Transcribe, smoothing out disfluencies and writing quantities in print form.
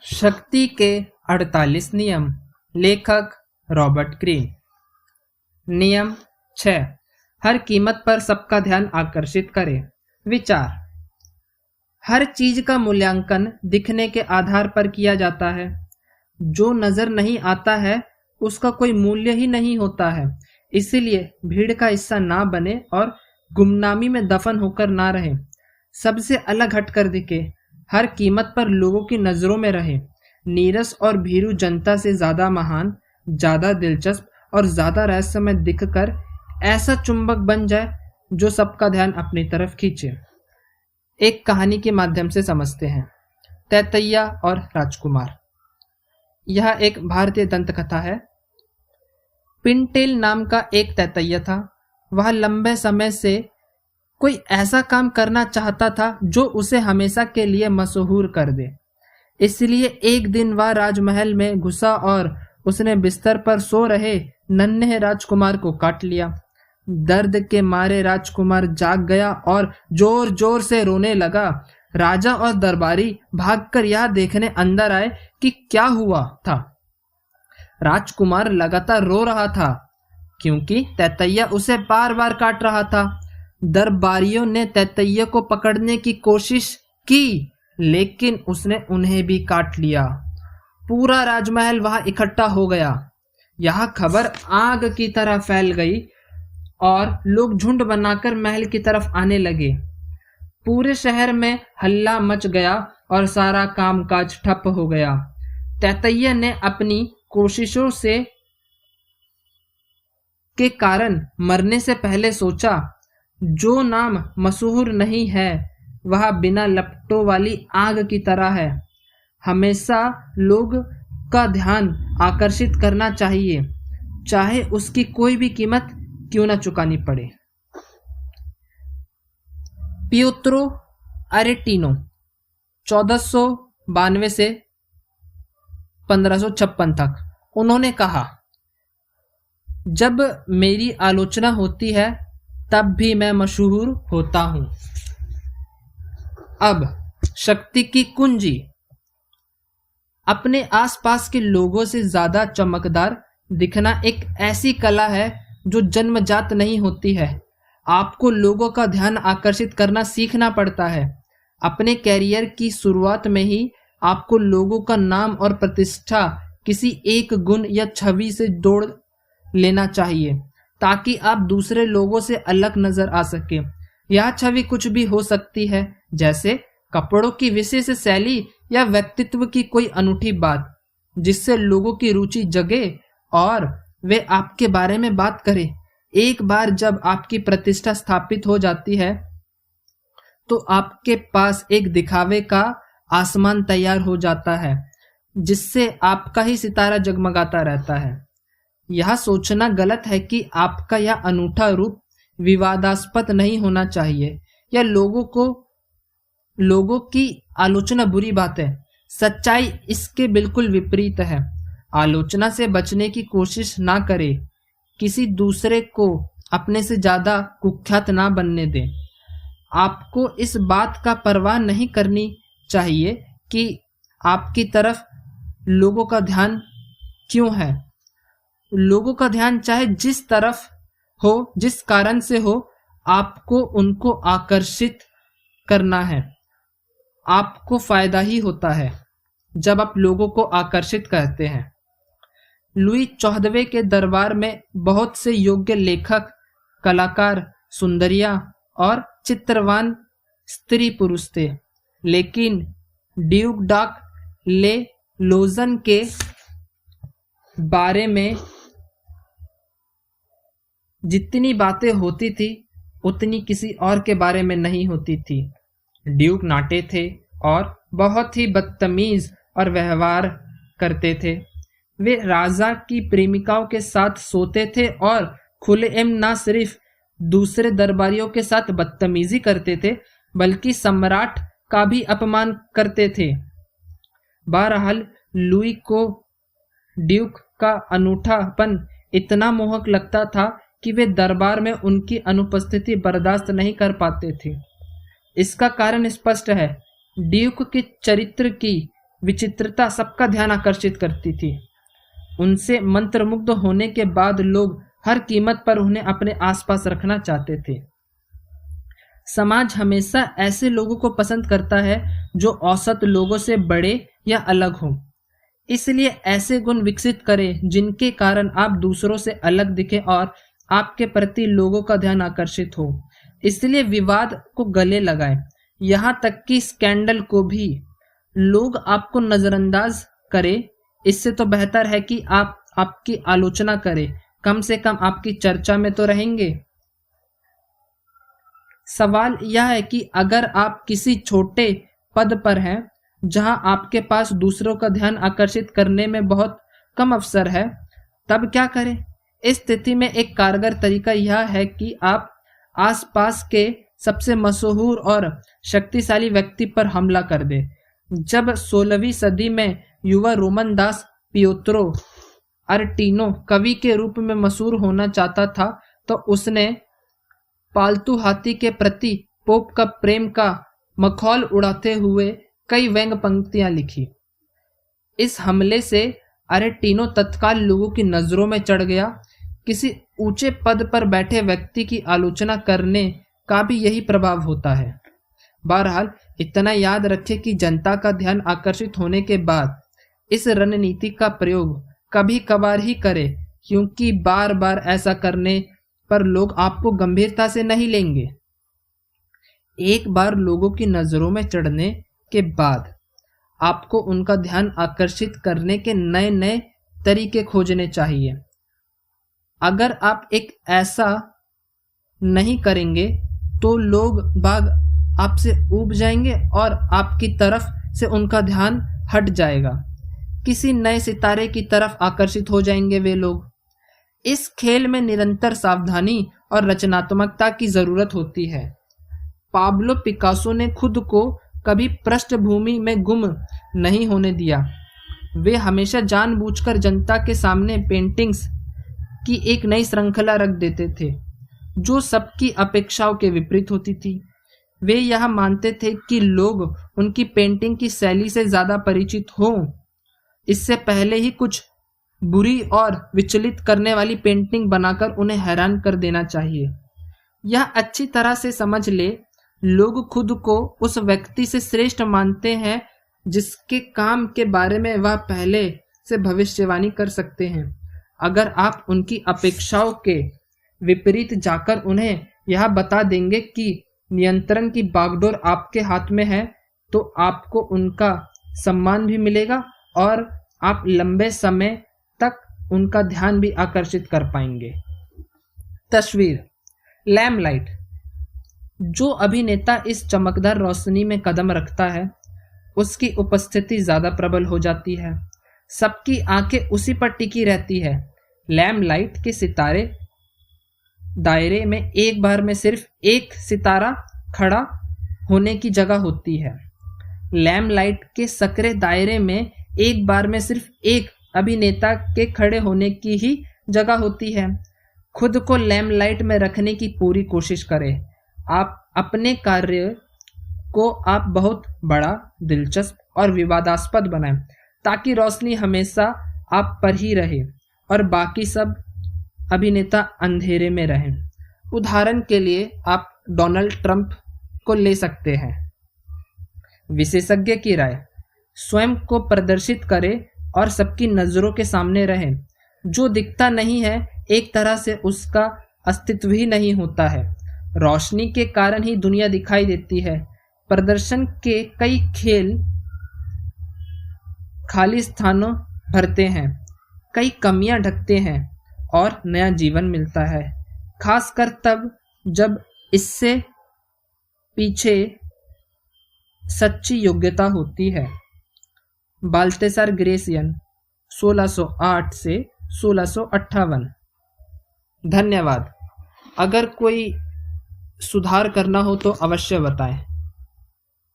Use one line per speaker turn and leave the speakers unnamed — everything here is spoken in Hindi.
शक्ति के 48 नियम। लेखक रॉबर्ट ग्रीन। नियम 6। हर कीमत पर सबका ध्यान आकर्षित करें। विचार। हर चीज का मूल्यांकन दिखने के आधार पर किया जाता है। जो नजर नहीं आता है उसका कोई मूल्य ही नहीं होता है। इसीलिए भीड़ का हिस्सा ना बने और गुमनामी में दफन होकर ना रहे। सबसे अलग हटकर दिखे, हर कीमत पर लोगों की नजरों में रहे। नीरस और भीरू जनता से ज्यादा महान, ज्यादा दिलचस्प और ज्यादा रहस्यमय दिखकर ऐसा चुंबक बन जाए जो सबका ध्यान अपनी तरफ खींचे। एक कहानी के माध्यम से समझते हैं। तैतैया और राजकुमार। यह एक भारतीय दंत कथा है। पिनटेल नाम का एक तैतैया था। वह लंबे समय से कोई ऐसा काम करना चाहता था जो उसे हमेशा के लिए मशहूर कर दे। इसलिए एक दिन वह राजमहल में घुसा और उसने बिस्तर पर सो रहे नन्हे राजकुमार को काट लिया। दर्द के मारे राजकुमार जाग गया और जोर जोर से रोने लगा। राजा और दरबारी भागकर यह देखने अंदर आए कि क्या हुआ था। राजकुमार लगातार रो रहा था क्योंकि तैतैया उसे बार बार काट रहा था। दरबारियों ने तैतैया को पकड़ने की कोशिश की लेकिन उसने उन्हें भी काट लिया। पूरा राजमहल वहां इकट्ठा हो गया। यह खबर आग की तरह फैल गई और लोग झुंड बनाकर महल की तरफ आने लगे। पूरे शहर में हल्ला मच गया और सारा कामकाज ठप हो गया। तैतैया ने अपनी कोशिशों से के कारण मरने से पहले सोचा, जो नाम मशहूर नहीं है वह बिना लपटों वाली आग की तरह है। हमेशा लोग का ध्यान आकर्षित करना चाहिए, चाहे उसकी कोई भी कीमत क्यों न चुकानी पड़े। पियोत्रो अरेटिनो 1492 से 1556 तक। उन्होंने कहा, जब मेरी आलोचना होती है तब भी मैं मशहूर होता हूं। अब शक्ति की कुंजी। अपने आसपास के लोगों से ज्यादा चमकदार दिखना एक ऐसी कला है जो जन्मजात नहीं होती है। आपको लोगों का ध्यान आकर्षित करना सीखना पड़ता है। अपने कैरियर की शुरुआत में ही आपको लोगों का नाम और प्रतिष्ठा किसी एक गुण या छवि से जोड़ लेना चाहिए ताकि आप दूसरे लोगों से अलग नजर आ सके। यह छवि कुछ भी हो सकती है, जैसे कपड़ों की विशेष शैली या व्यक्तित्व की कोई अनूठी बात जिससे लोगों की रुचि जगे और वे आपके बारे में बात करें। एक बार जब आपकी प्रतिष्ठा स्थापित हो जाती है तो आपके पास एक दिखावे का आसमान तैयार हो जाता है जिससे आपका ही सितारा जगमगाता रहता है। यह सोचना गलत है कि आपका यह अनूठा रूप विवादास्पद नहीं होना चाहिए या लोगों की आलोचना बुरी बात है। सच्चाई इसके बिल्कुल विपरीत है। आलोचना से बचने की कोशिश ना करें। किसी दूसरे को अपने से ज्यादा कुख्यात ना बनने दें। आपको इस बात का परवाह नहीं करनी चाहिए कि आपकी तरफ लोगों का ध्यान क्यों है। लोगों का ध्यान चाहे जिस तरफ हो, जिस कारण से हो, आपको उनको आकर्षित करना है। आपको फायदा ही होता है जब आप लोगों को आकर्षित करते हैं। लुई 14वें के दरबार में बहुत से योग्य लेखक, कलाकार, सुंदरियां और चित्रवान स्त्री पुरुष थे, लेकिन ड्यूक डाक ले लोजन के बारे में जितनी बातें होती थी उतनी किसी और के बारे में नहीं होती थी। ड्यूक नाटे थे और बहुत ही बदतमीज और व्यवहार करते थे। वे राजा की प्रेमिकाओं के साथ सोते थे और खुलेआम न सिर्फ दूसरे दरबारियों के साथ बदतमीजी करते थे बल्कि सम्राट का भी अपमान करते थे। बहरहाल लुई को ड्यूक का अनूठापन इतना मोहक लगता था कि वे दरबार में उनकी अनुपस्थिति बर्दाश्त नहीं कर पाते थे। इसका कारण स्पष्ट है। ड्यूक के चरित्र की विचित्रता सबका ध्यान आकर्षित करती थी। उनसे मंत्रमुग्ध होने के बाद लोग हर कीमत पर उन्हें अपने आसपास रखना चाहते थे। समाज हमेशा ऐसे लोगों को पसंद करता है जो औसत लोगों से बड़े या अलग हों। इसलिए ऐसे गुण विकसित करें जिनके कारण आप दूसरों से अलग दिखें और आपके प्रति लोगों का ध्यान आकर्षित हो। इसलिए विवाद को गले लगाएं, यहाँ तक कि स्कैंडल को भी। लोग आपको नजरअंदाज करें, इससे तो बेहतर है कि आप आपकी आलोचना करें, कम से कम आपकी चर्चा में तो रहेंगे। सवाल यह है कि अगर आप किसी छोटे पद पर हैं जहां आपके पास दूसरों का ध्यान आकर्षित करने में बहुत कम अवसर है, तब क्या करें? इस स्थिति में एक कारगर तरीका यह है कि आप आसपास के सबसे मशहूर और शक्तिशाली व्यक्ति पर हमला कर दें। जब 16वीं सदी में युवा रोमन दास पियोत्रो अर्टिनो कवि के रूप में मशहूर होना चाहता था, तो उसने पालतू हाथी के प्रति पोप का प्रेम का मखौल उड़ाते हुए कई व्यंग पंक्तियां लिखी। इस हमले से अरेटिनो तत्काल लोगों की नजरों में चढ़ गया। किसी ऊंचे पद पर बैठे व्यक्ति की आलोचना करने का भी यही प्रभाव होता है। बहरहाल इतना याद रखें कि जनता का ध्यान आकर्षित होने के बाद इस रणनीति का प्रयोग कभी कभार ही करें, क्योंकि बार बार ऐसा करने पर लोग आपको गंभीरता से नहीं लेंगे। एक बार लोगों की नजरों में चढ़ने के बाद आपको उनका ध्यान आकर्षित करने के नए नए तरीके खोजने चाहिए। अगर आप एक ऐसा नहीं करेंगे तो लोग बाग आपसे ऊब जाएंगे और आपकी तरफ से उनका ध्यान हट जाएगा। किसी नए सितारे की तरफ आकर्षित हो जाएंगे वे लोग। इस खेल में निरंतर सावधानी और रचनात्मकता की जरूरत होती है। पाब्लो पिकासो ने खुद को कभी पृष्ठभूमि में गुम नहीं होने दिया। वे हमेशा जानबूझकर जनता के सामने पेंटिंग्स की एक नई श्रृंखला रख देते थे जो सबकी अपेक्षाओं के विपरीत होती थी। वे यह मानते थे कि लोग उनकी पेंटिंग की शैली से ज्यादा परिचित हों, इससे पहले ही कुछ बुरी और विचलित करने वाली पेंटिंग बनाकर उन्हें हैरान कर देना चाहिए। यह अच्छी तरह से समझ ले, लोग खुद को उस व्यक्ति से श्रेष्ठ मानते हैं जिसके काम के बारे में वह पहले से भविष्यवाणी कर सकते हैं। अगर आप उनकी अपेक्षाओं के विपरीत जाकर उन्हें यह बता देंगे कि नियंत्रण की बागडोर आपके हाथ में है, तो आपको उनका सम्मान भी मिलेगा और आप लंबे समय तक उनका ध्यान भी आकर्षित कर पाएंगे। तस्वीर लैम्पलाइट। जो अभिनेता इस चमकदार रोशनी में कदम रखता है उसकी उपस्थिति ज्यादा प्रबल हो जाती है। सबकी आंखें उसी पर टिकी रहती है। लैम्पलाइट के सितारे दायरे में एक बार में सिर्फ एक सितारा खड़ा होने की जगह होती है। लैम्पलाइट के सकरे दायरे में एक बार में सिर्फ एक अभिनेता के खड़े होने की ही जगह होती है। खुद को लैम्पलाइट में रखने की पूरी कोशिश करें। आप अपने कार्य को आप बहुत बड़ा, दिलचस्प और विवादास्पद बनाएं ताकि रोशनी हमेशा आप पर ही रहे और बाकी सब अभिनेता अंधेरे में रहें। उदाहरण के लिए आप डोनाल्ड ट्रंप को ले सकते हैं। विशेषज्ञ की राय। स्वयं को प्रदर्शित करें और सबकी नजरों के सामने रहें। जो दिखता नहीं है एक तरह से उसका अस्तित्व ही नहीं होता है। रोशनी के कारण ही दुनिया दिखाई देती है। प्रदर्शन के कई खेल खाली स्थानों भरते हैं, कई कमियां ढकते हैं और नया जीवन मिलता है, खासकर तब जब इससे पीछे सच्ची योग्यता होती है। बाल्टेसार ग्रेसियन 1608 से 1658। धन्यवाद। अगर कोई सुधार करना हो तो अवश्य बताएं।